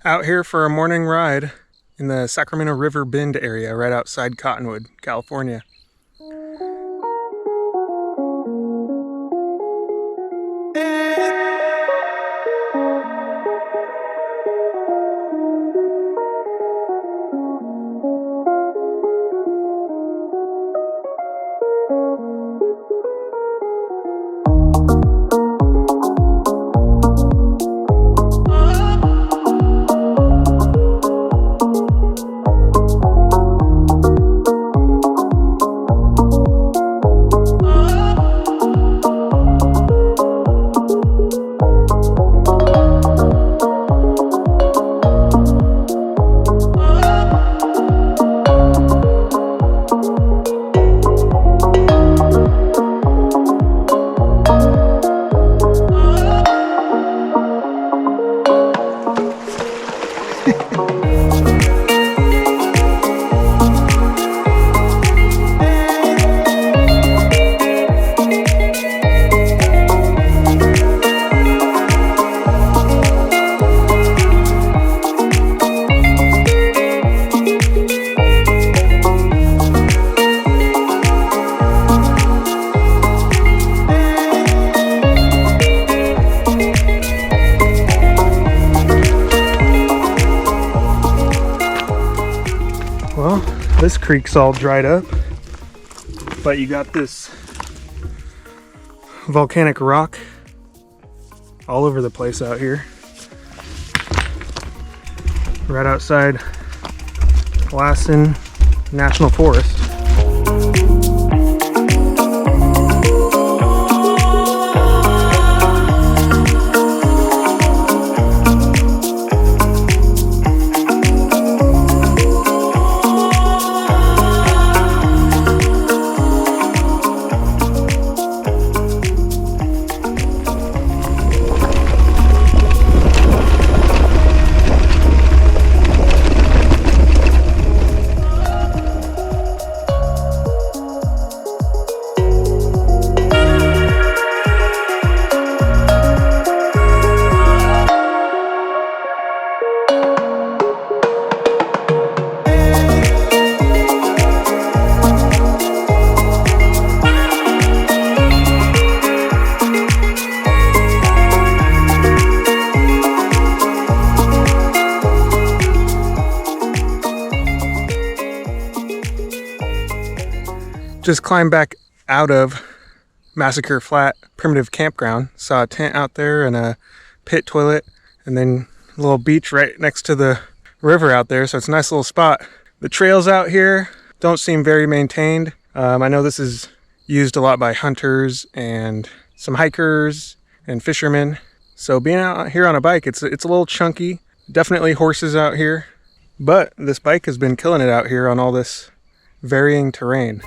Out here for a morning ride in the Sacramento River Bend area right outside Cottonwood, California. Well, this creek's all dried up, but you got this volcanic rock all over the place out here. Right outside Lassen National Forest. Just climbed back out of Massacre Flats Primitive Campground. Saw a tent out there and a pit toilet, and then a little beach right next to the river out there. So it's a nice little spot. The trails out here don't seem very maintained. I know this is used a lot by hunters and some hikers and fishermen. So being out here on a bike, it's a little chunky. Definitely horses out here, but this bike has been killing it out here on all this varying terrain.